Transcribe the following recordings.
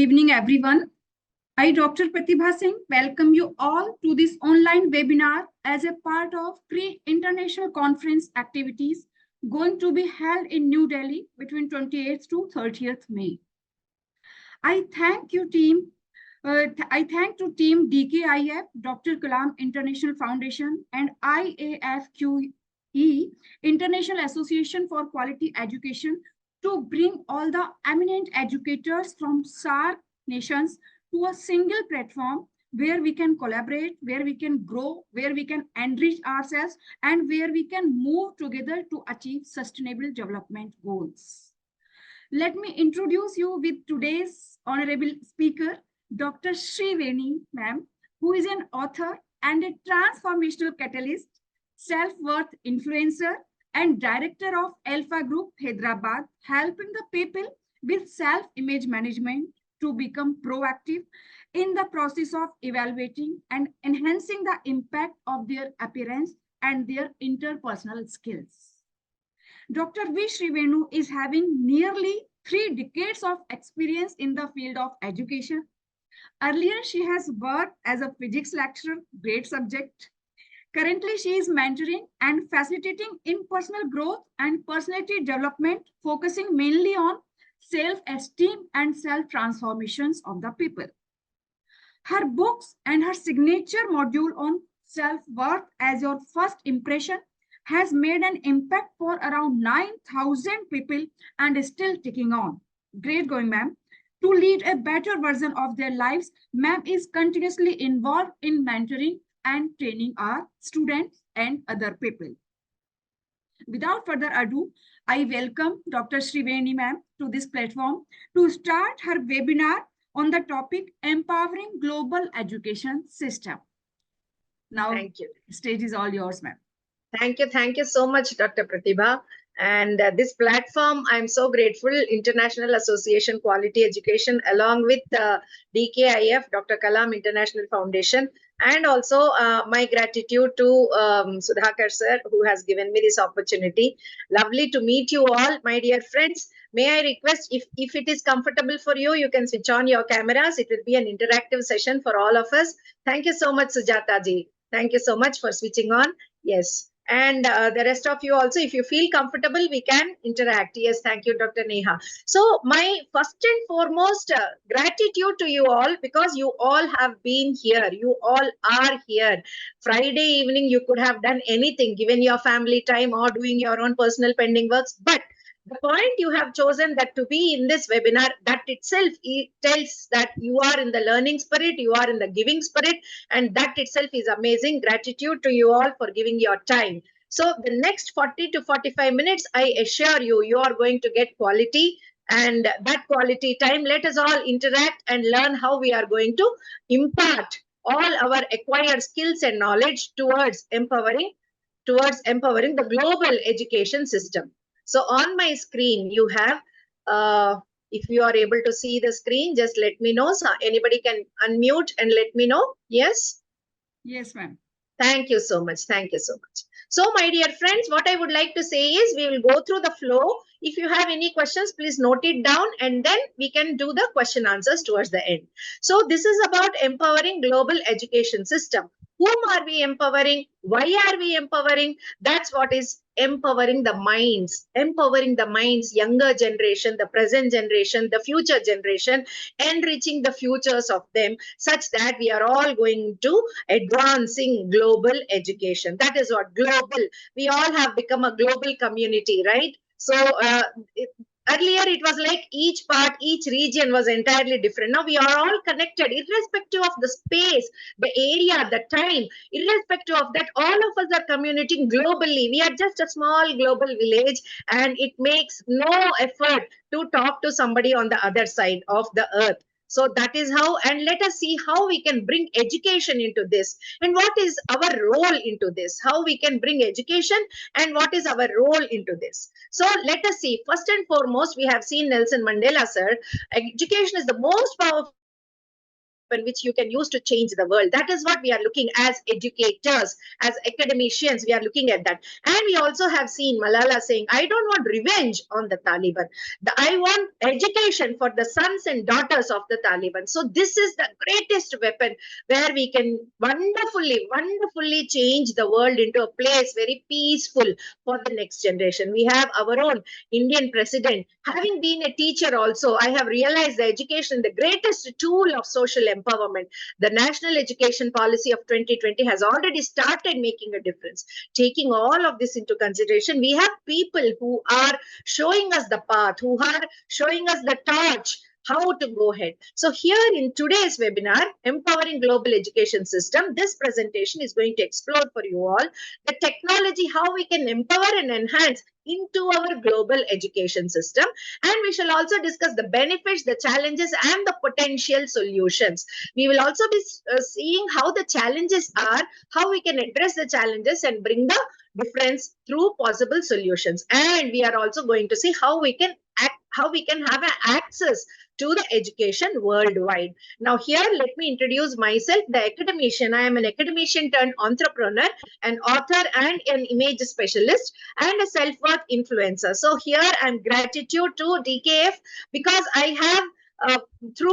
evening, everyone. I, Dr. Pratibha Singh, welcome you all to this online webinar as a part of pre-international conference activities going to be held in New Delhi between 28th to 30th May. I thank you, team. I thank to team DKIF, Dr. Kalam International Foundation, and IAFQE, International Association for Quality Education, to bring all the eminent educators from SAARC nations to a single platform where we can collaborate, where we can grow, where we can enrich ourselves, and where we can move together to achieve sustainable development goals. Let me introduce you with today's honorable speaker, Dr. Sriveni, ma'am, who is an author and a transformational catalyst, self-worth influencer, and director of Alpha Group Hyderabad, helping the people with self-image management to become proactive in the process of evaluating and enhancing the impact of their appearance and their interpersonal skills. Dr. V. Srivenu is having nearly 3 decades of experience in the field of education. Earlier, she has worked as a physics lecturer, great subject. Currently, she is mentoring and facilitating in personal growth and personality development, focusing mainly on self-esteem and self-transformations of the people. Her books and her signature module on self-worth as your first impression has made an impact for around 9,000 people and is still ticking on. Great going, ma'am. To lead a better version of their lives, ma'am is continuously involved in mentoring and training our students and other people. Without further ado, I welcome Dr. Sriveni ma'am to this platform to start her webinar on the topic Empowering Global Education System. Now, thank you. The stage is all yours, ma'am. Thank you so much, Dr. Pratibha. And this platform, I'm so grateful, International Association Quality Education, along with DKIF, Dr. Kalam International Foundation, and also my gratitude to Sudhakar sir, who has given me this opportunity. Lovely to meet you all, my dear friends. May I request, if it is comfortable for you, you can switch on your cameras. It will be an interactive session for all of us. Thank you so much, Sujata ji. Thank you so much for switching on. Yes. And the rest of you also, if you feel comfortable, we can interact. Yes, thank you, Dr. Neha. So my first and foremost gratitude to you all, because you all have been here. You all are here. Friday evening, you could have done anything, given your family time or doing your own personal pending works. But the point you have chosen that to be in this webinar, that itself tells that you are in the learning spirit, you are in the giving spirit, and that itself is amazing. Gratitude to you all for giving your time. So the next 40 to 45 minutes, I assure you, you are going to get quality, and that quality time, let us all interact and learn how we are going to impart all our acquired skills and knowledge towards empowering the global education system. So on my screen, you have, if you are able to see the screen, just let me know. So anybody can unmute and let me know. Yes? Yes, ma'am. Thank you so much. Thank you so much. So my dear friends, what I would like to say is we will go through the flow. If you have any questions, please note it down, and then we can do the question answers towards the end. So this is about empowering global education system. Whom are we empowering? Why are we empowering? That's what is empowering the minds, younger generation, the present generation, the future generation, enriching the futures of them, such that we are all going to advancing global education. That is what global, we all have become a global community, right? So earlier it was like each part, each region was entirely different. Now we are all connected, irrespective of the space, the area, the time, irrespective of that, all of us are communicating globally. We are just a small global village, and it makes no effort to talk to somebody on the other side of the earth. So that is how, and let us see how we can bring education into this, and what is our role into this, how we can bring education and what is our role into this. So let us see. First and foremost, we have seen Nelson Mandela, sir. Education is the most powerful weapon which you can use to change the world. That is what we are looking as educators, as academicians. We are looking at that. And we also have seen Malala saying, I don't want revenge on the Taliban. I want education for the sons and daughters of the Taliban. So this is the greatest weapon where we can wonderfully change the world into a place very peaceful for the next generation. We have our own Indian president. Having been a teacher also, I have realized the education, the greatest tool of social empowerment. The national education policy of 2020 has already started making a difference. Taking all of this into consideration, we have people who are showing us the path, who are showing us the torch, how to go ahead. So here in today's webinar, Empowering Global Education System, this presentation is going to explore for you all the technology, how we can empower and enhance into our global education system. And we shall also discuss the benefits, the challenges, and the potential solutions. We will also be seeing how the challenges are, how we can address the challenges and bring the difference through possible solutions. And we are also going to see how we can have an access to the education worldwide. Now here, let me introduce myself, the academician. I am an academician turned entrepreneur, an author and an image specialist, and a self-worth influencer. So here I'm gratitude to DKF because I have through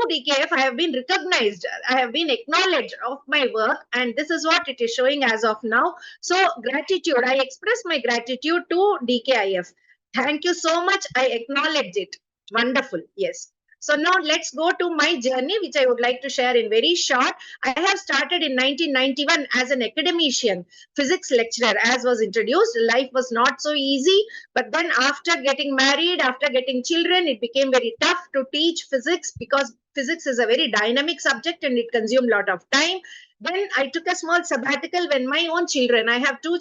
DKF, I have been recognized, I have been acknowledged of my work, and this is what it is showing as of now. So gratitude, I express my gratitude to DKIF. Thank you so much. I acknowledge it. Wonderful. Yes. So now let's go to my journey, which I would like to share in very short. I have started in 1991 as an academician, physics lecturer, as was introduced. Life was not so easy, but then after getting married, after getting children, it became very tough to teach physics because physics is a very dynamic subject and it consumed a lot of time. Then I took a small sabbatical when my own children, I have two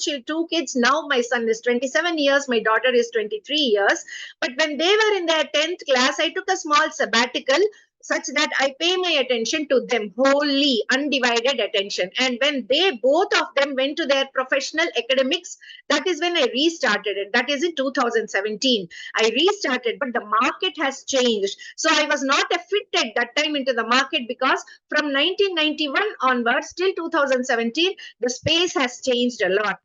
kids now. My son is 27 years, my daughter is 23 years. But when they were in their 10th class, I took a small sabbatical such that I pay my attention to them, wholly undivided attention. And when they, both of them, went to their professional academics, that is when I restarted it. That is in 2017. I restarted, but the market has changed. So I was not a fit at that time into the market because from 1991 onwards till 2017, the space has changed a lot.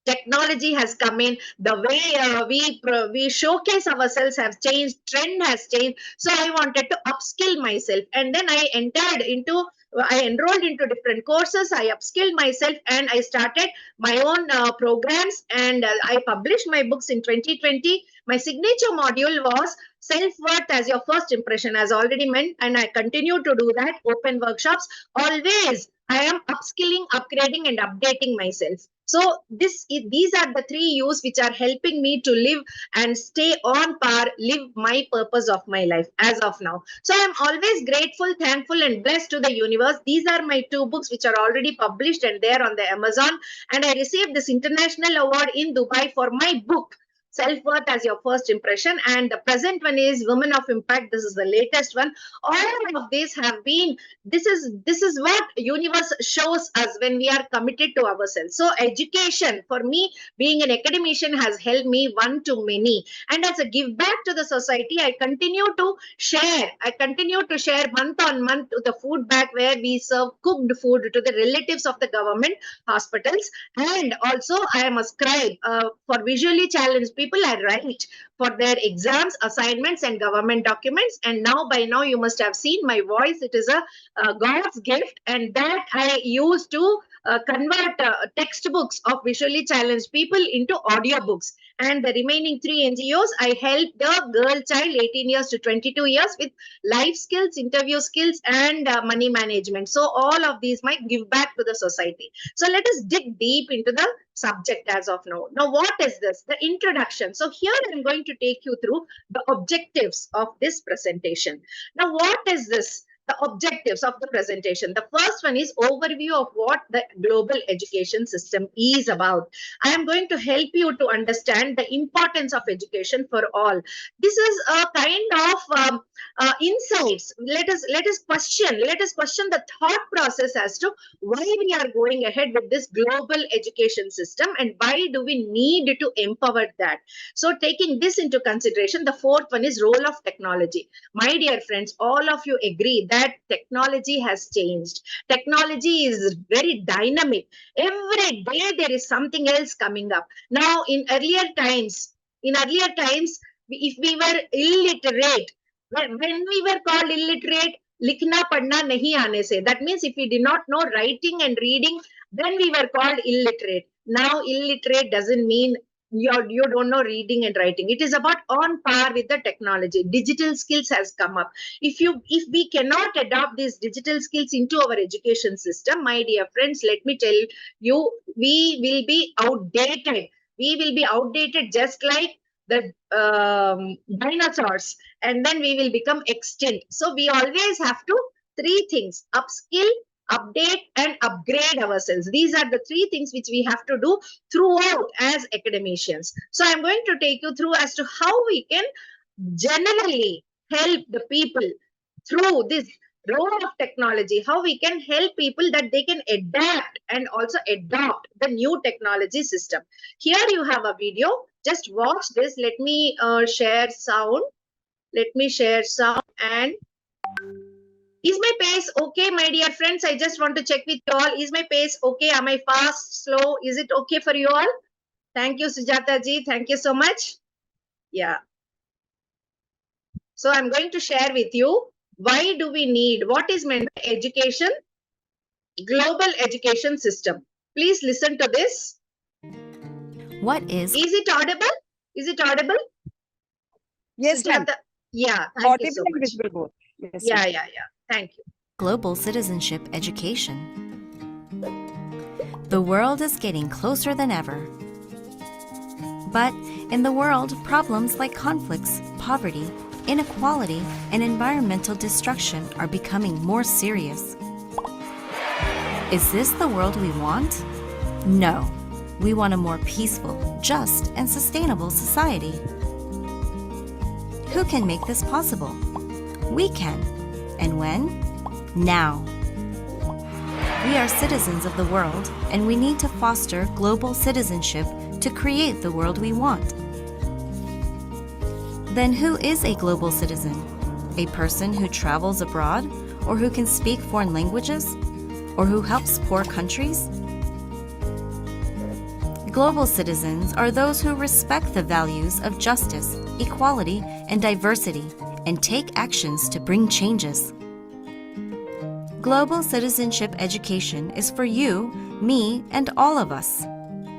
Technology has come in, the way we showcase ourselves has changed, trend has changed. So I wanted to upskill myself, and then I enrolled into different courses. I upskilled myself and I started my own programs, and I published my books in 2020. My signature module was self-worth as your first impression, as already meant, and I continue to do that. Open workshops. Always I am upskilling, upgrading, and updating myself. So these are the 3 U's which are helping me to live and stay on par, live my purpose of my life as of now. So I'm always grateful, thankful, and blessed to the universe. These are my 2 books which are already published and they're on the Amazon. And I received this international award in Dubai for my book, Self-Worth as Your First Impression. And the present one is Women of Impact. This is the latest one. All of these have been, this is what universe shows us when we are committed to ourselves. So education, for me, being an academician, has helped me one to many. And as a give back to the society, I continue to share month on month the food bank where we serve cooked food to the relatives of the government hospitals. And also I am a scribe for visually challenged people. I write for their exams, assignments, and government documents. And now, by now, you must have seen my voice. It is a God's gift, and that I use to convert textbooks of visually challenged people into audiobooks. And the remaining 3 NGOs, I help the girl child 18 years to 22 years with life skills, interview skills, and money management. So all of these might give back to the society. So let us dig deep into the subject as of now. Now, what is this? The introduction. So here I'm going to take you through the objectives of this presentation. Now, what is this? The objectives of the presentation. The first one is overview of what the global education system is about. I am going to help you to understand the importance of education for all. This is a kind of insights. Let us question the thought process as to why we are going ahead with this global education system and why do we need to empower that. So taking this into consideration, the fourth one is role of technology. My dear friends, all of you agree that that technology has changed. Technology is very dynamic. Every day there is something else coming up. Now, in earlier times, if we were illiterate, when we were called illiterate, likhna padna nahi aane se. That means if we did not know writing and reading, then we were called illiterate. Now, illiterate doesn't mean you don't know reading and writing. It is about on par with the technology. Digital skills has come up. If we cannot adopt these digital skills into our education system, my dear friends, let me tell you, we will be outdated. We will be outdated just like the dinosaurs, and then we will become extinct. So we always have to three things: upskill, update, and upgrade ourselves. These are the three things which we have to do throughout as academicians. So I'm going to take you through as to how we can generally help the people through this role of technology, how we can help people that they can adapt and also adopt the new technology system. Here you have a video. Just watch this. Let me share sound. Let me share sound. And is my pace okay, my dear friends? I just want to check with you all. Is my pace okay? Am I fast, slow? Is it okay for you all? Thank you, Sujata ji. Thank you so much. Yeah. So I'm going to share with you, why do we need, what is meant by education, global education system. Please listen to this. What is it audible? Is it audible? Yes, ma'am. Sujata? Yeah, thank you so Audible and much. visible both. Yes, Yeah, ma'am. yeah. Thank you. global citizenship education? The world is getting closer than ever. But in the world, problems like conflicts, poverty, inequality, and environmental destruction are becoming more serious. Is this the world we want? No. We want a more peaceful, just, and sustainable society. Who can make this possible? We can. And when? Now. We are citizens of the world, and we need to foster global citizenship to create the world we want. Then who is a global citizen? A person who travels abroad, or who can speak foreign languages, or who helps poor countries? Global citizens are those who respect the values of justice, equality, and diversity, and take actions to bring changes. Global citizenship education is for you, me, and all of us.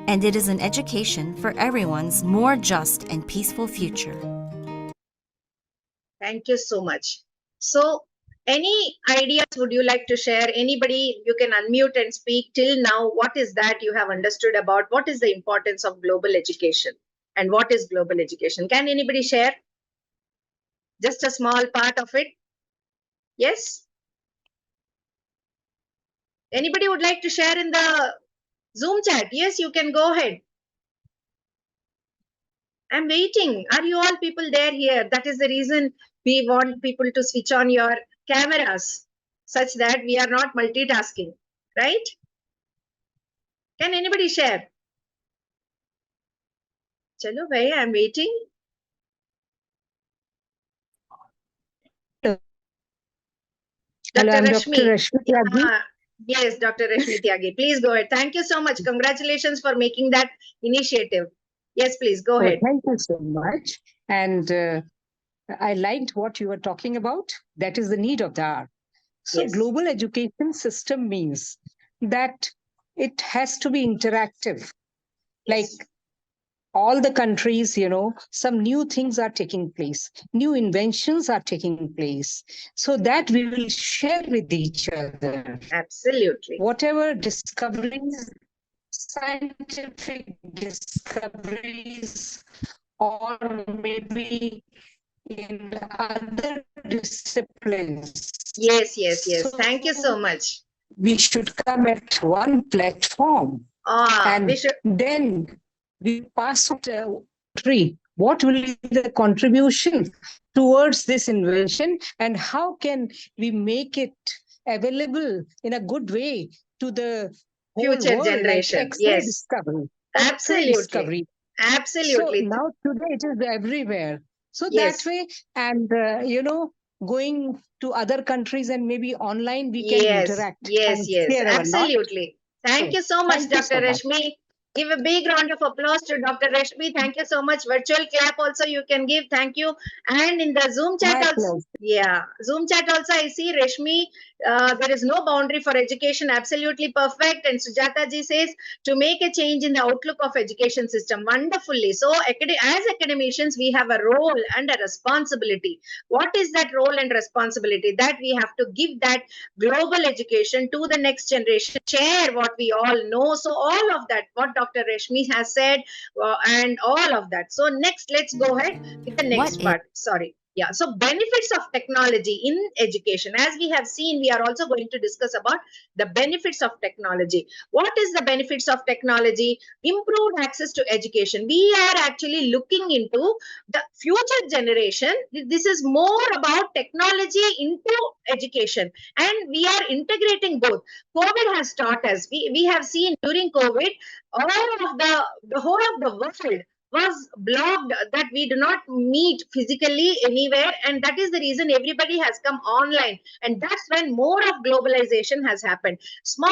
And it is an education for everyone's more just and peaceful future. Thank you so much. So, any ideas would you like to share? Anybody, you can unmute and speak. Till now, what is that you have understood about? What is the importance of global education? And what is global education? Can anybody share? Just a small part of it? Yes? Anybody would like to share in the Zoom chat? Yes, you can go ahead. I'm waiting. Are you all people there here? That is the reason we want people to switch on your cameras such that we are not multitasking, right? Can anybody share? Chalo bhai, I'm waiting. Hello, I'm Rashmi. Dr. Rashmi Tyagi. Yes, Dr. Rashmi Tyagi. Please go ahead. Thank you so much. Congratulations for making that initiative. Yes, please go ahead. Thank you so much. And I liked what you were talking about. That is the need of the hour. So Yes. global education system means that it has to be interactive. Like Yes. all the countries, some new things are taking place. New inventions are taking place. So that we will share with each other. Absolutely. Whatever discoveries, scientific discoveries, or maybe in other disciplines. Yes. Thank you so So much. we should come at one platform, and We should. then we pass on to tree. What will be the contribution towards this invention, and how can we make it available in a good way to the whole Future world, generation. like X-ray Yes. discovery. Absolutely. X-ray discovery. Absolutely. So now today it is everywhere. So Yes. that way, and going to other countries and maybe online we can Yes, interact yes, and yes, share our knowledge. absolutely. Thank you so much, Thank you Dr. so much. Rashmi. Give a big round of applause to Dr. Rashmi. Thank you so much. Virtual clap also you can give. Thank you. And in the Zoom chat My also, pleasure. yeah, Zoom chat also I see Rashmi. There is no boundary for education. Absolutely perfect. And Sujata ji says to make a change in the outlook of education system. Wonderfully. So as academicians, we have a role and a responsibility. What is that role and responsibility? That we have to give that global education to the next generation, share what we all know. So all of that, what Dr. Rashmi has said, and all of that. So next, let's go ahead with the next What part. Sorry. Yeah, so benefits of technology in education. As we have seen, we are also going to discuss about the benefits of technology. What is the benefits of technology? Improved access to education. We are actually looking into the future generation. This is more about technology into education, and we are integrating both. COVID has taught us. We have seen during COVID, all of the whole of the world was blocked, that we do not meet physically anywhere, and that is the reason everybody has come online, and that's when more of globalization has happened. Small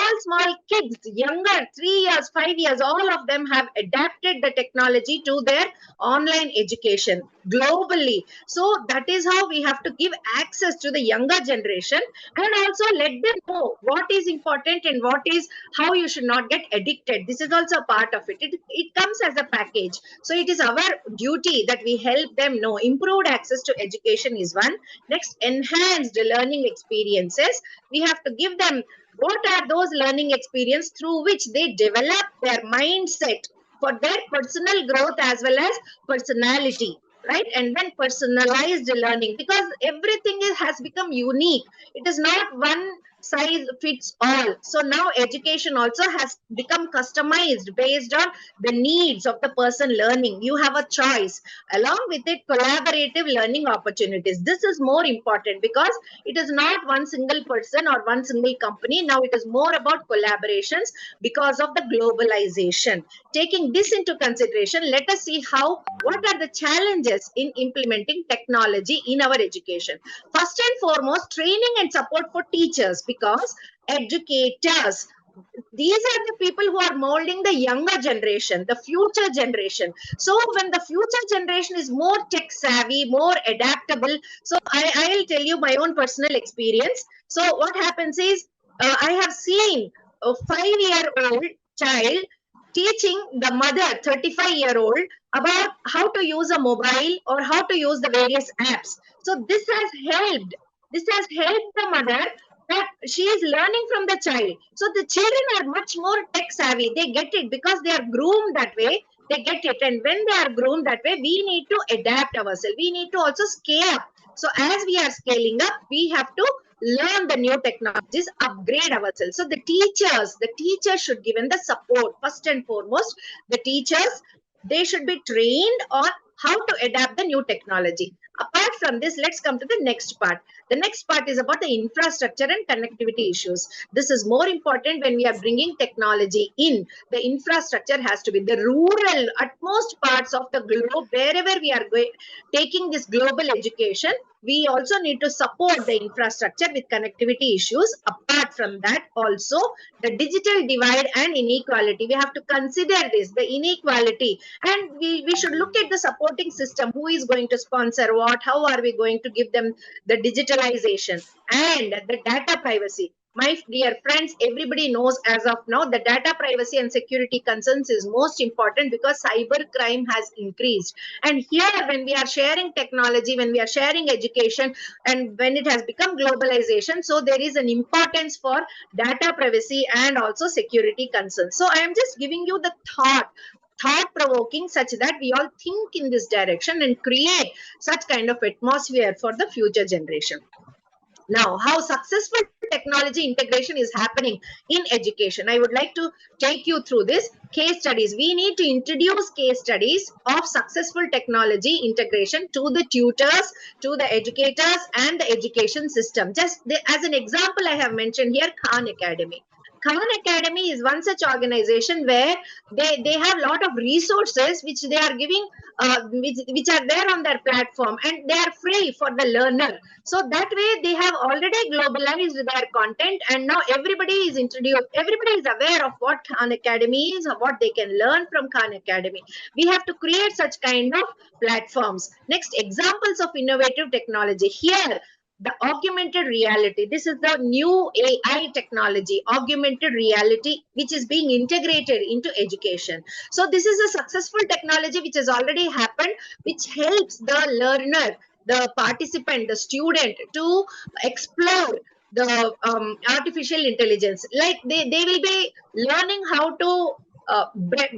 kids, younger, 3 years, 5 years, all of them have adapted the technology to their online education globally. So that is how we have to give access to the younger generation, and also let them know what is important and what is how you should not get addicted. This is also a part of it. It comes as a package. So it is our duty that we help them know. Improved access to education is one. Next, enhanced learning experiences. We have to give them what are those learning experiences through which they develop their mindset for their personal growth as well as personality, right? And then personalized learning, because everything has become unique. It is not one size fits all. So now education also has become customized based on the needs of the person learning. You have a choice. Along with it, collaborative learning opportunities. This is more important because it is not one single person or one single company. Now it is more about collaborations because of the globalization. Taking this into consideration, let us see what are the challenges in implementing technology in our education. First and foremost, training and support for teachers, because educators, these are the people who are molding the younger generation, the future generation. So when the future generation is more tech savvy, more adaptable, so I'll tell you my own personal experience. So what happens is, I have seen a 5-year-old child teaching the mother, 35-year-old, about how to use a mobile or how to use the various apps. So this has helped the mother, that she is learning from the child. So the children are much more tech savvy. They get it because they are groomed that way. They get it. And when they are groomed that way, we need to adapt ourselves. We need to also scale up. So as we are scaling up, we have to learn the new technologies, upgrade ourselves. So the teachers should give them the support. First and foremost, the teachers, they should be trained on how to adapt the new technology. Apart from this, let's come to the next part. The next part is about the infrastructure and connectivity issues. This is more important when we are bringing technology in. The infrastructure has to be the rural, utmost parts of the globe, wherever we are taking this global education. We also need to support the infrastructure with connectivity issues. Apart from that, also the digital divide and inequality. We have to consider this, the inequality, and we should look at the supporting system. Who is going to sponsor what? How are we going to give them the digitalization and the data privacy? My dear friends, everybody knows as of now the data privacy and security concerns is most important because cyber crime has increased. And here, when we are sharing technology, when we are sharing education, and when it has become globalization, so there is an importance for data privacy and also security concerns. So I am just giving you the thought provoking, such that we all think in this direction and create such kind of atmosphere for the future generation. Now, how successful technology integration is happening in education, I would like to take you through this case studies. We need to introduce case studies of successful technology integration to the tutors, to the educators and the education system. Just as an example, I have mentioned here Khan Academy. Khan Academy is one such organization where they have a lot of resources which they are giving, which are there on their platform, and they are free for the learner. So that way they have already globalized their content, and now everybody is introduced, everybody is aware of what Khan Academy is, or what they can learn from Khan Academy. We have to create such kind of platforms. Next, examples of innovative technology. Here, the augmented reality. This is the new AI technology, augmented reality, which is being integrated into education. So this is a successful technology which has already happened, which helps the learner, the participant, the student to explore the artificial intelligence. Like they will be learning how to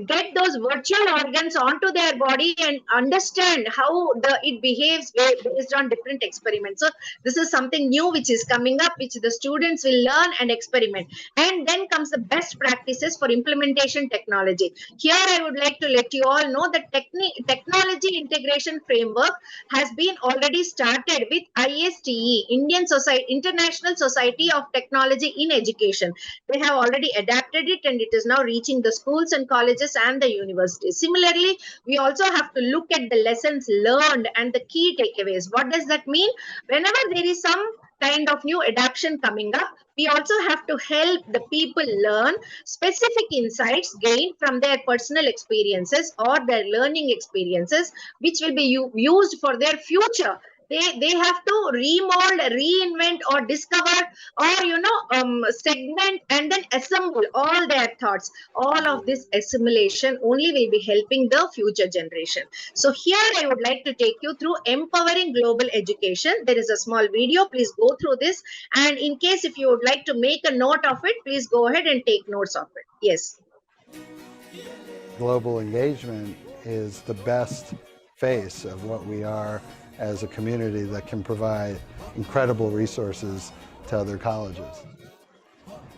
get those virtual organs onto their body and understand how it behaves based on different experiments. So this is something new which is coming up, which the students will learn and experiment. And then comes the best practices for implementation technology. Here I would like to let you all know that technology integration framework has been already started with ISTE, International Society of Technology in Education. They have already adapted it, and it is now reaching the schools and colleges and the universities. Similarly, we also have to look at the lessons learned and the key takeaways. What does that mean? Whenever there is some kind of new adaptation coming up, we also have to help the people learn specific insights gained from their personal experiences or their learning experiences, which will be used for their future. They have to remold, reinvent, or discover, or segment and then assemble all their thoughts. All of this assimilation only will be helping the future generation. So here I would like to take you through empowering global education. There is a small video, please go through this, and in case if you would like to make a note of it, please go ahead and take notes of it. Yes. Global engagement is the best face of what we are as a community that can provide incredible resources to other colleges.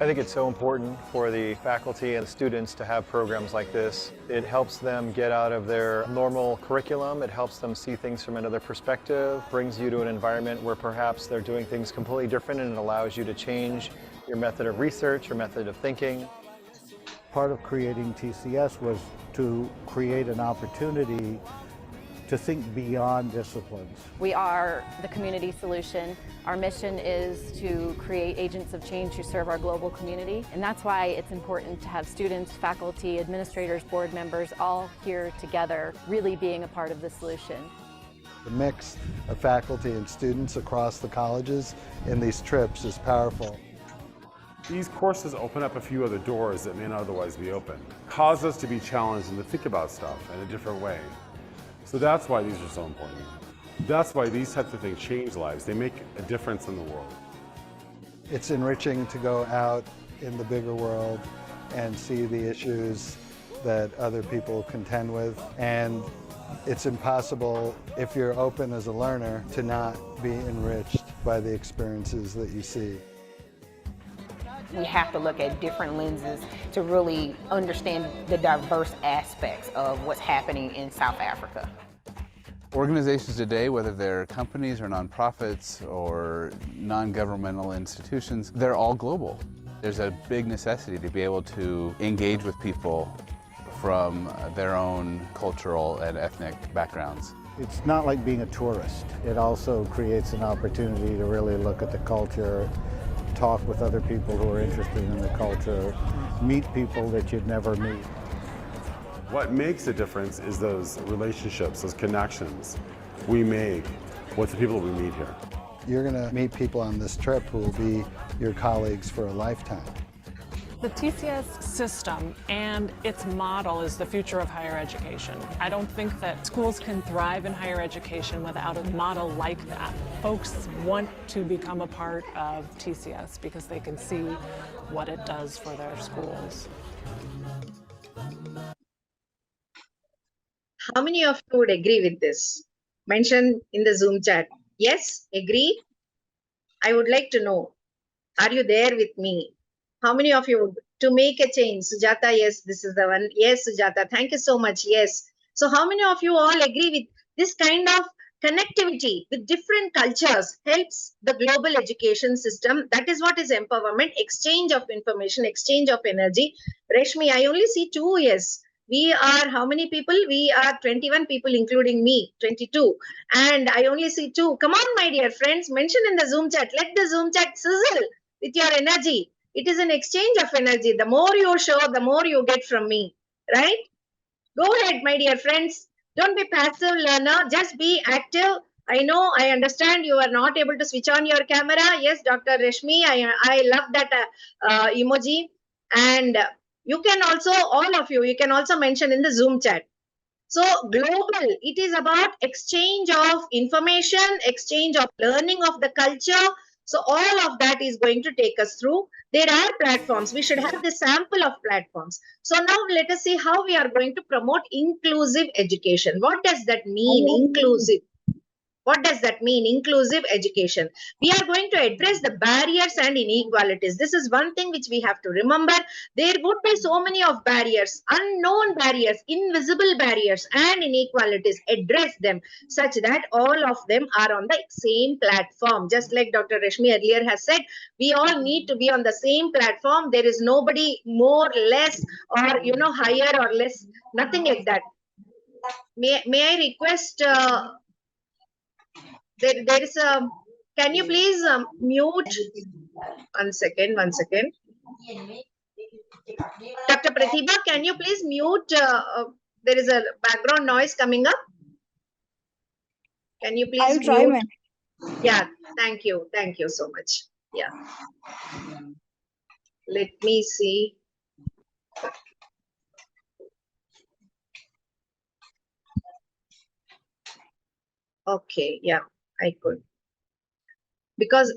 I think it's so important for the faculty and students to have programs like this. It helps them get out of their normal curriculum. It helps them see things from another perspective, brings you to an environment where perhaps they're doing things completely different, and it allows you to change your method of research, your method of thinking. Part of creating TCS was to create an opportunity to think beyond disciplines. We are the community solution. Our mission is to create agents of change who serve our global community, and that's why it's important to have students, faculty, administrators, board members all here together, really being a part of the solution. The mix of faculty and students across the colleges in these trips is powerful. These courses open up a few other doors that may not otherwise be open, cause us to be challenged and to think about stuff in a different way. So that's why these are so important. That's why these types of things change lives. They make a difference in the world. It's enriching to go out in the bigger world and see the issues that other people contend with. And it's impossible, if you're open as a learner, to not be enriched by the experiences that you see. We have to look at different lenses to really understand the diverse aspects of what's happening in South Africa. Organizations today, whether they're companies or nonprofits or non-governmental institutions, they're all global. There's a big necessity to be able to engage with people from their own cultural and ethnic backgrounds. It's not like being a tourist. It also creates an opportunity to really look at the culture, talk with other people who are interested in the culture, meet people that you'd never meet. What makes a difference is those relationships, those connections we make with the people we meet here. You're going to meet people on this trip who will be your colleagues for a lifetime. The TCS system and its model is the future of higher education. I don't think that schools can thrive in higher education without a model like that. Folks want to become a part of TCS because they can see what it does for their schools. How many of you would agree with this? Mention in the Zoom chat. Yes, agree? I would like to know, are you there with me? How many of you would, to make a change? Sujata, yes, this is the one. Yes, Sujata, thank you so much. Yes. So how many of you all agree with this kind of connectivity with different cultures helps the global education system. That is what is empowerment, exchange of information, exchange of energy. Reshmi, I only see 2 years. We are how many people? We are 21 people, including me, 22. And I only see 2. Come on, my dear friends, mention in the Zoom chat. Let the Zoom chat sizzle with your energy. It is an exchange of energy. The more you show, the more you get from me, right? Go ahead, my dear friends. Don't be passive learner. Just be active. I know, I understand you are not able to switch on your camera. Yes, Dr. Reshmi, I love that emoji. And you can also, all of you, you can also mention in the Zoom chat. So global, it is about exchange of information, exchange of learning of the culture. So all of that is going to take us through. There are platforms. We should have the sample of platforms. So now let us see how we are going to promote inclusive education. What does that mean, inclusive? What does that mean, inclusive education? We are going to address the barriers and inequalities. This is one thing which we have to remember. There would be so many of barriers, unknown barriers, invisible barriers and inequalities. Address them such that all of them are on the same platform. Just like Dr. Reshmi earlier has said, we all need to be on the same platform. There is nobody more, less, or higher or less, nothing like that. May I request... There is a, can you please mute? One second. Dr. Pratibha, can you please mute? There is a background noise coming up. Can you please I'll try, mute? ma'am. Yeah, thank you. Thank you so much. Yeah. Let me see. Okay, yeah, I could. Because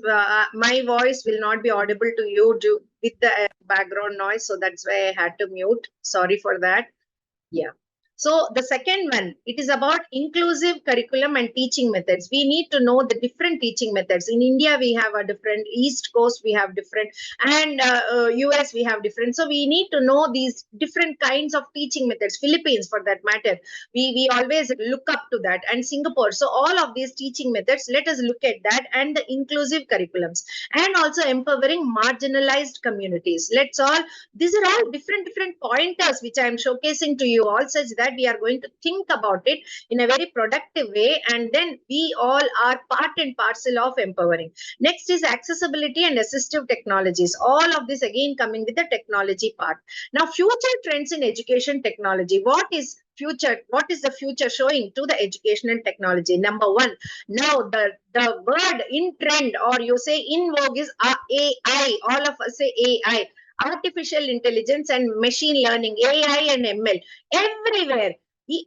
my voice will not be audible to you with the background noise. So that's why I had to mute. Sorry for that. Yeah. So the second one, it is about inclusive curriculum and teaching methods. We need to know the different teaching methods. In India, we have a different, East Coast, we have different, and US, we have different. So we need to know these different kinds of teaching methods. Philippines, for that matter, we always look up to that, and Singapore. So all of these teaching methods, let us look at that, and the inclusive curriculums, and also empowering marginalized communities. Let's all, these are all different pointers which I am showcasing to you all, such that we are going to think about it in a very productive way, and then we all are part and parcel of empowering. Next is accessibility and assistive technologies. All of this again coming with the technology part. Now, future trends in education technology. What is future? What is the future showing to the education and technology? Number one, now the word in trend, or you say in vogue, is AI. All of us say AI. Artificial intelligence and machine learning, AI and ML, everywhere.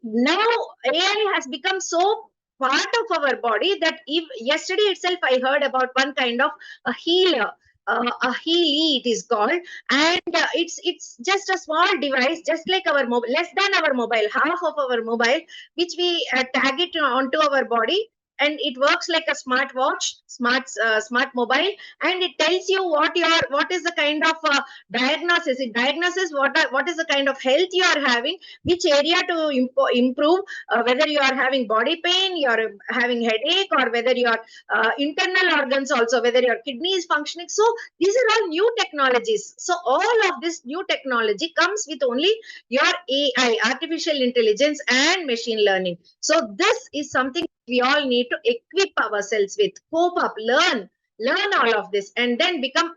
Now AI has become so part of our body that yesterday itself I heard about one kind of a healer, a Healy it is called, and it's just a small device, just like our mobile, less than our mobile, half of our mobile, which we tag it onto our body, and it works like a smart watch, smart mobile, and it tells you what is the kind of diagnosis. It diagnoses what is the kind of health you are having, which area to improve, whether you are having body pain, you are having headache, or whether your internal organs also, whether your kidney is functioning. So these are all new technologies. So all of this new technology comes with only your AI, artificial intelligence and machine learning. So this is something we all need to equip ourselves with, cope up, learn all of this, and then become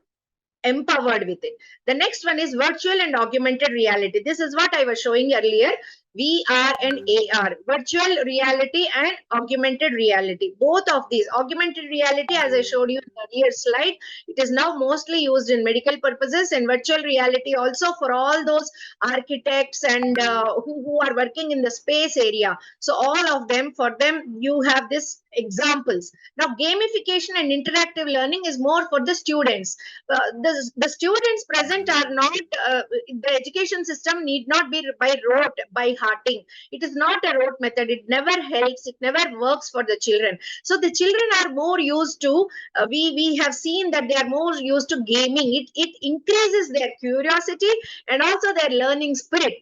empowered with it. The next one is virtual and augmented reality. This is what I was showing earlier. VR and AR, virtual reality and augmented reality. Both of these, augmented reality, as I showed you in the earlier slide, it is now mostly used in medical purposes, and virtual reality also for all those architects and who are working in the space area. So all of them, for them, you have this examples. Now, gamification and interactive learning is more for the students. The students present are not, the education system need not be by rote, by hearting. It is not a rote method. It never helps. It never works for the children. So the children are more used to, we have seen that they are more used to gaming. It increases their curiosity and also their learning spirit.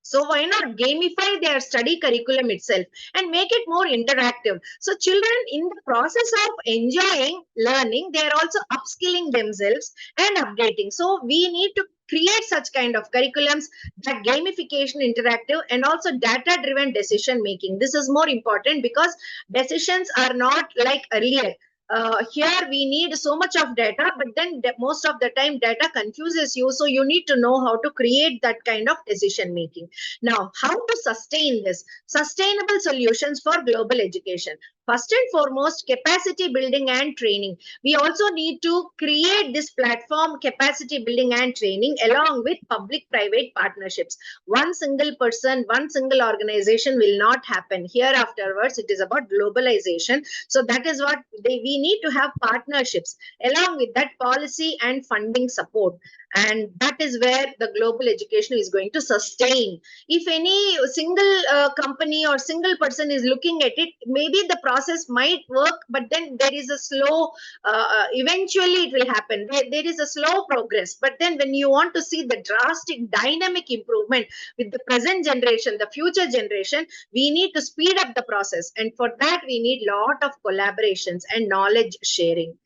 So why not gamify their study curriculum itself and make it more interactive? So children, in the process of enjoying learning, they are also upskilling themselves and updating. So we need to create such kind of curriculums, that gamification, interactive, and also data driven decision making. This is more important because decisions are not like earlier. Here we need so much of data, but then most of the time data confuses you. So you need to know how to create that kind of decision making. Now, how to sustain this? Sustainable solutions for global education. First and foremost, capacity building and training. We also need to create this platform, capacity building and training, along with public-private partnerships. One single person, one single organization will not happen. Here afterwards, it is about globalization. So that is what we need to have partnerships, along with that policy and funding support. And that is where the global education is going to sustain. If any single company or single person is looking at it, maybe the process might work, but then there is a slow, eventually it will happen. There is a slow progress. But then when you want to see the drastic dynamic improvement with the present generation, the future generation, we need to speed up the process. And for that, we need lot of collaborations and knowledge sharing.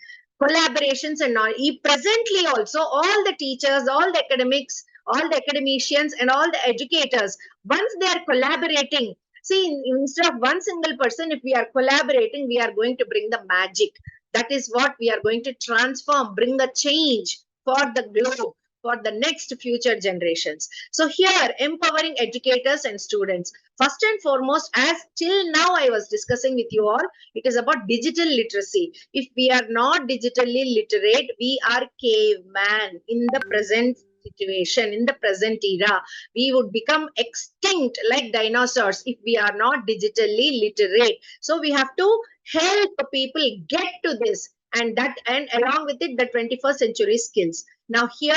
Collaborations and all. Presently also, all the teachers, all the academics, all the academicians, and all the educators, once they are collaborating, see, instead of one single person, if we are collaborating, we are going to bring the magic. That is what we are going to transform, bring the change for the globe, for the next future generations. So here, empowering educators and students. First and foremost, as till now I was discussing with you all, it is about digital literacy. If we are not digitally literate, we are caveman in the present situation, in the present era. We would become extinct like dinosaurs if we are not digitally literate. So we have to help people get to this, and along with it, the 21st century skills. Now here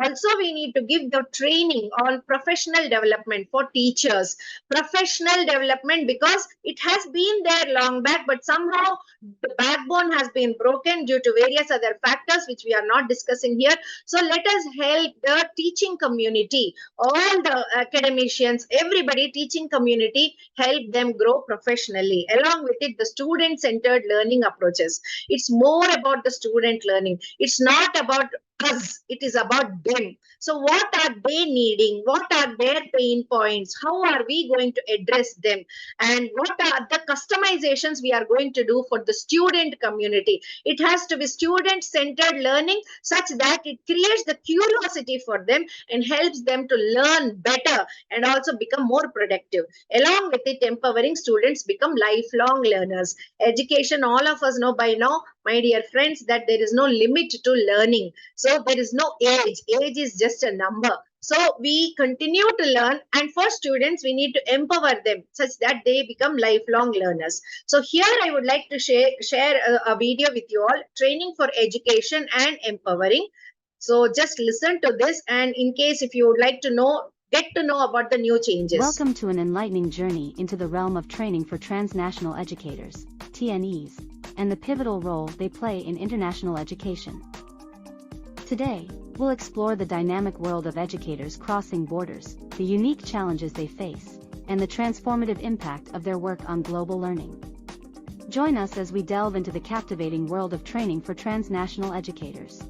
also we need to give the training on professional development for teachers. Professional development, because it has been there long back, but somehow the backbone has been broken due to various other factors which we are not discussing here. So let us help the teaching community, all the academicians, everybody, teaching community, help them grow professionally. Along with it, the student-centered learning approaches. It's more about the student learning. It's not about us, it is about them. So what are they needing? What are their pain points? How are we going to address them? And what are the customizations we are going to do for the student community? It has to be student-centered learning such that it creates the curiosity for them and helps them to learn better and also become more productive. Along with it, empowering students become lifelong learners. Education, all of us know by now, my dear friends, that there is no limit to learning. So there is no age. Age is just a number. So we continue to learn, and for students, we need to empower them such that they become lifelong learners. So here I would like to share a video with you all, training for education and empowering. So just listen to this, and in case if you would like to know, get to know about the new changes. Welcome to an enlightening journey into the realm of training for transnational educators, TNEs, and the pivotal role they play in international education. Today, we'll explore the dynamic world of educators crossing borders, the unique challenges they face, and the transformative impact of their work on global learning. Join us as we delve into the captivating world of training for transnational educators.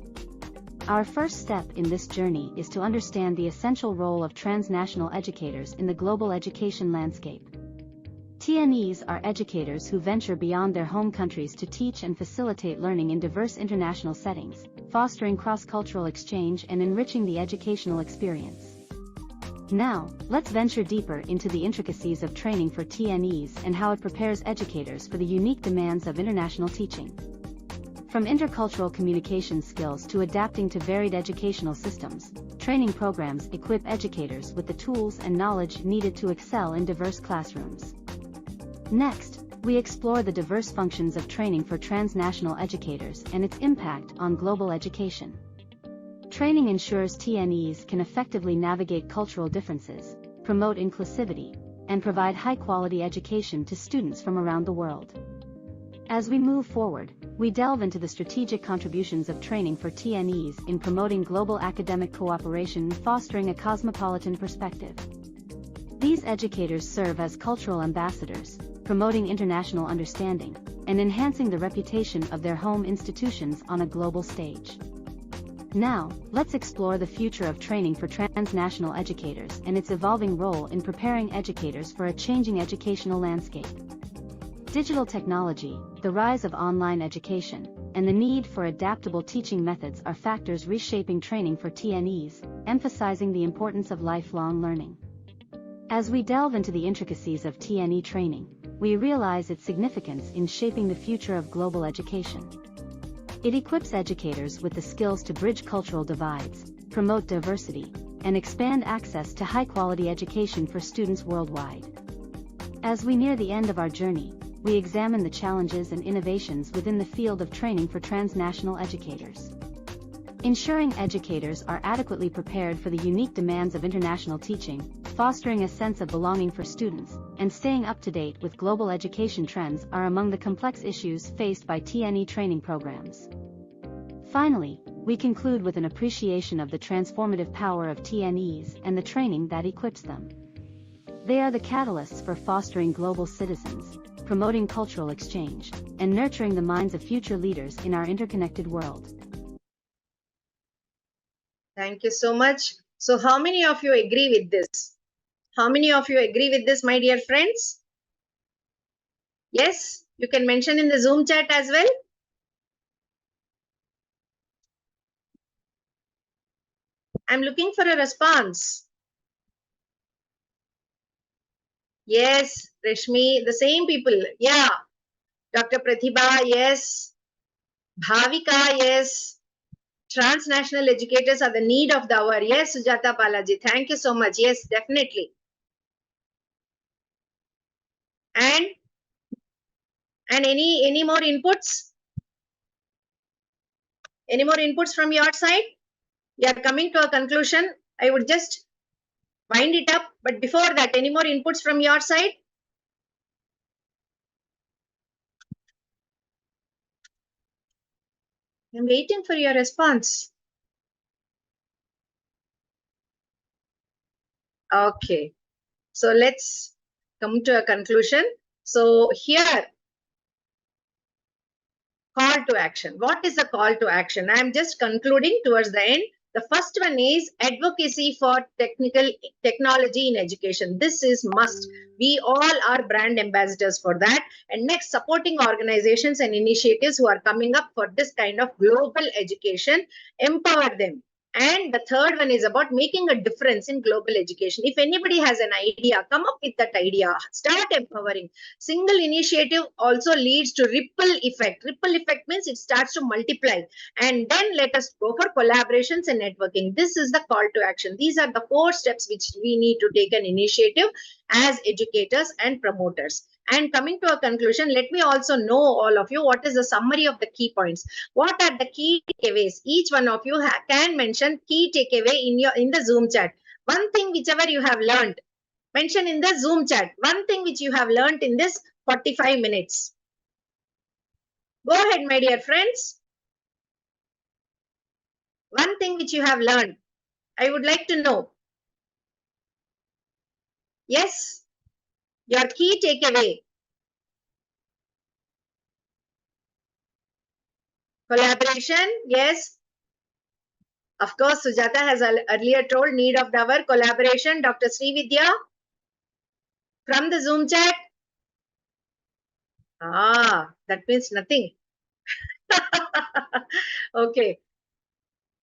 Our first step in this journey is to understand the essential role of transnational educators in the global education landscape. TNEs are educators who venture beyond their home countries to teach and facilitate learning in diverse international settings, fostering cross-cultural exchange and enriching the educational experience. Now, let's venture deeper into the intricacies of training for TNEs and how it prepares educators for the unique demands of international teaching. From intercultural communication skills to adapting to varied educational systems, training programs equip educators with the tools and knowledge needed to excel in diverse classrooms. Next, we explore the diverse functions of training for transnational educators and its impact on global education. Training ensures TNEs can effectively navigate cultural differences, promote inclusivity, and provide high-quality education to students from around the world. As we move forward, we delve into the strategic contributions of training for TNEs in promoting global academic cooperation and fostering a cosmopolitan perspective. These educators serve as cultural ambassadors, promoting international understanding and enhancing the reputation of their home institutions on a global stage. Now, let's explore the future of training for transnational educators and its evolving role in preparing educators for a changing educational landscape. Digital technology, the rise of online education, and the need for adaptable teaching methods are factors reshaping training for TNEs, emphasizing the importance of lifelong learning. As we delve into the intricacies of TNE training, we realize its significance in shaping the future of global education. It equips educators with the skills to bridge cultural divides, promote diversity, and expand access to high-quality education for students worldwide. As we near the end of our journey, we examine the challenges and innovations within the field of training for transnational educators. Ensuring educators are adequately prepared for the unique demands of international teaching, fostering a sense of belonging for students, and staying up to date with global education trends are among the complex issues faced by TNE training programs. Finally, we conclude with an appreciation of the transformative power of TNEs and the training that equips them. They are the catalysts for fostering global citizens, promoting cultural exchange, and nurturing the minds of future leaders in our interconnected world. Thank you so much. So how many of you agree with this? How many of you agree with this, my dear friends? Yes, you can mention in the Zoom chat as well. I'm looking for a response. Yes, Rashmi, the same people. Yeah. Dr. Pratibha, yes. Bhavika, yes. Transnational educators are the need of the hour. Yes, Sujata Balaji. Thank you so much. Yes, definitely. And any more inputs? Any more inputs from your side? We are coming to a conclusion. I would just wind it up. But before that, any more inputs from your side? I'm waiting for your response. Okay. So let's come to a conclusion. So here, call to action. What is the call to action? I'm just concluding towards the end. The first one is advocacy for technology in education. This is must. We all are brand ambassadors for that. And next, supporting organizations and initiatives who are coming up for this kind of global education, empower them. And the third one is about making a difference in global education. If anybody has an idea, come up with that idea. Start empowering. Single initiative also leads to ripple effect. Ripple effect means it starts to multiply. And then let us go for collaborations and networking. This is the call to action. These are the 4 steps which we need to take an initiative as educators and promoters. And coming to a conclusion, let me also know all of you what is the summary of the key points. What are the key takeaways? Each one of you can mention key takeaway in the Zoom chat. One thing whichever you have learned, mention in the Zoom chat. One thing which you have learned in this 45 minutes. Go ahead, my dear friends. One thing which you have learned. I would like to know. Yes, your key takeaway. Collaboration, yes. Of course, Sujata has earlier told need of the hour. Collaboration, Dr. Srividya from the Zoom chat. Ah, that means nothing. Okay.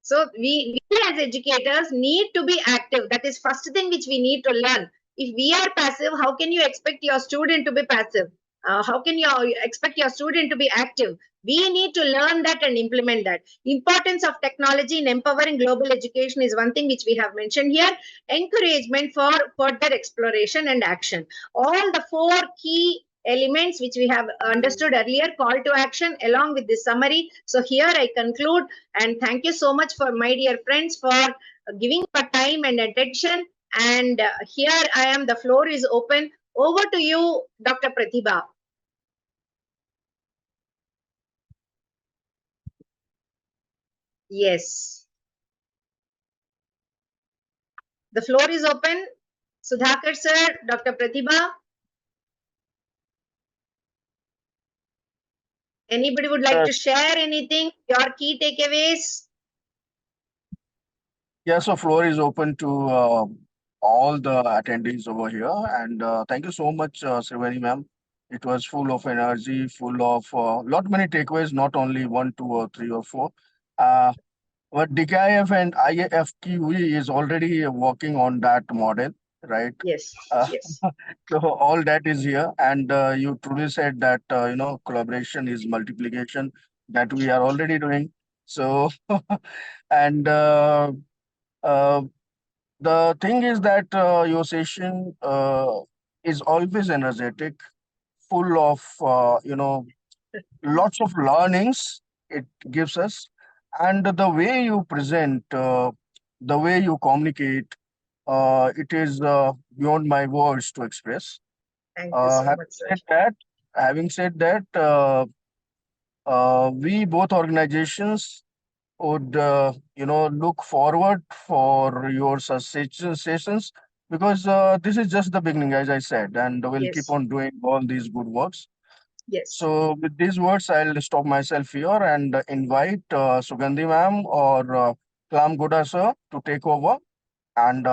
So we as educators need to be active. That is first thing which we need to learn. If we are passive, how can you expect your student to be passive? How can you expect your student to be active? We need to learn that and implement that. Importance of technology in empowering global education is one thing which we have mentioned here. Encouragement for further exploration and action. All the 4 key elements which we have understood earlier, call to action along with this summary. So here I conclude, and thank you so much for my dear friends for giving your time and attention. And here I am, the floor is open. Over to you, Dr. Pratibha. Yes. The floor is open. Sudhakar sir, Dr. Pratibha. Anybody would like to share anything? Your key takeaways? Yeah, so floor is open to all the attendees over here. And thank you so much, Sriveni ma'am. It was full of energy, full of lot many takeaways, not only 1, 2, or 3 or 4. But DKIF and IFQE is already working on that model, right? Yes, yes. So all that is here. And you truly said that, collaboration is multiplication that we are already doing. So, and the thing is that your session is always energetic, full of lots of learnings it gives us, and the way you present, the way you communicate, it is beyond my words to express. Thank you so much, sir. Having said that, we both organizations would look forward for your such sessions, because this is just the beginning, as I said, and we'll keep on doing all these good works. Yes. So with these words, I'll stop myself here and invite Sugandhi ma'am or Kalam Goda sir to take over and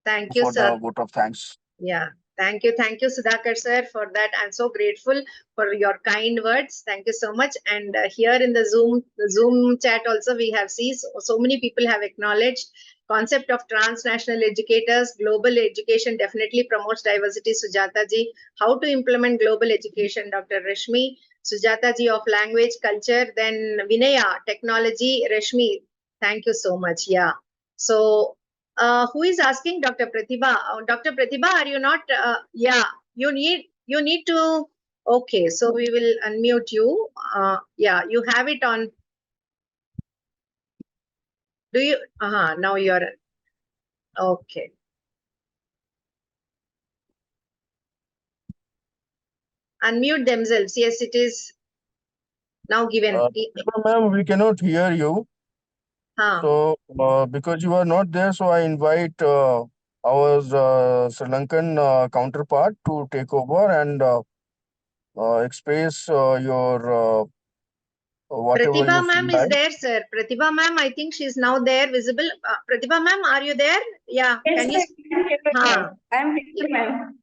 thank you, for sir. the vote of thanks. Yeah. Thank you, Sudhakar sir, for that. I'm so grateful for your kind words. Thank you so much. And here in the Zoom chat also, we have seen so many people have acknowledged concept of transnational educators. Global education definitely promotes diversity. Sujata ji, how to implement global education? Dr. Rashmi, Sujata ji of language, culture, then Vinaya, technology. Rashmi, thank you so much. Yeah. So. Who is asking? Dr. Pratibha. Dr. Pratibha, are you not? Yeah, you need to. Okay, so we will unmute you. Yeah, you have it on. Do you? Now you're. Okay. Unmute themselves. Yes, it is now given. Ma'am, we cannot hear you. So because you are not there, so I invite our Sri Lankan counterpart to take over and express your whatever Pratibha you feel ma'am is like. there, sir. Pratibha ma'am, I think she's now there, visible. Pratibha ma'am, are you there? Yeah. Yes, can you? I'm here, ma'am.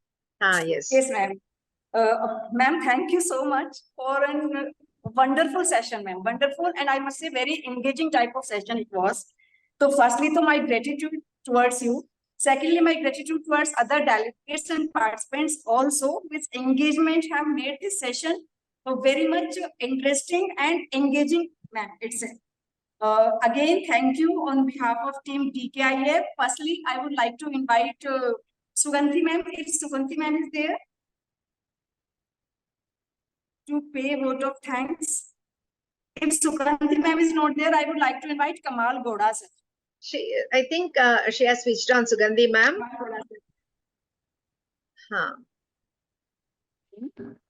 Yes. Yes, ma'am. Ma'am, thank you so much for a wonderful session, ma'am. Wonderful, and I must say, very engaging type of session it was. So, firstly, to my gratitude towards you. Secondly, my gratitude towards other delegates and participants also, which engagement have made this session very much interesting and engaging, ma'am. Again, thank you on behalf of team DKIF. Firstly, I would like to invite Sugandhi ma'am, if Sugandhi ma'am is there, to pay a vote of thanks. If Sugandhi ma'am is not there, I would like to invite Kamal Goda sir. I think she has switched on, Sugandhi ma'am.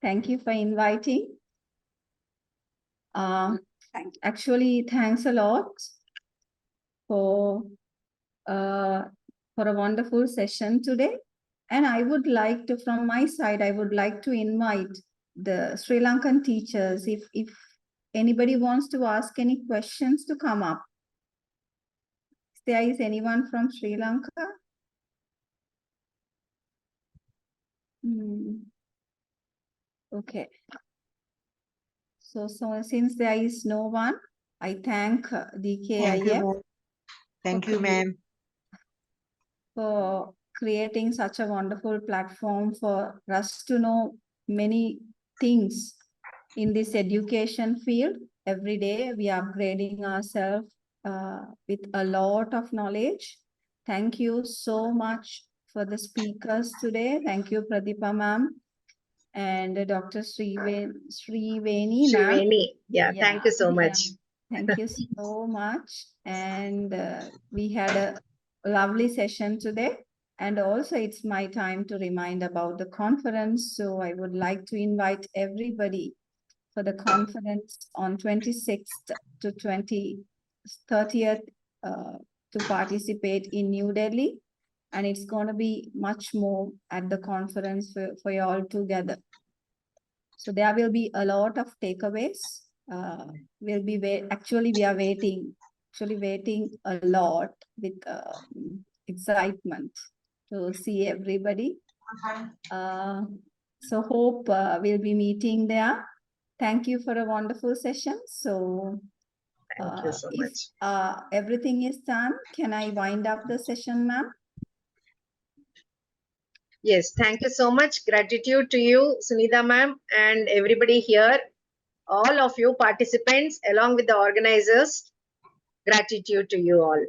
Thank you for inviting. Actually, thanks a lot for a wonderful session today. And I would like to, from my side, I would like to invite the Sri Lankan teachers, if anybody wants to ask any questions, to come up. If there is anyone from Sri Lanka? Okay. So since there is no one, I thank DKIF. Thank you, ma'am. For creating such a wonderful platform for us to know many things in this education field. Every day we are upgrading ourselves with a lot of knowledge. Thank you so much for the speakers today. Thank you, Pratibha ma'am and Dr. Sriveni ma'am. Yeah, thank you so much. Thank you so much. And we had a lovely session today. And also it's my time to remind about the conference. So I would like to invite everybody for the conference on 26th to 30th to participate in New Delhi. And it's going to be much more at the conference for you all together. So there will be a lot of takeaways. Actually, we are waiting a lot with excitement to see everybody. So hope we'll be meeting there. Thank you for a wonderful session. So Thank you so much. Everything is done, can I wind up the session, ma'am? Yes, thank you so much. Gratitude to you, Sunitha ma'am, and everybody here, all of you participants, along with the organizers. Gratitude to you all.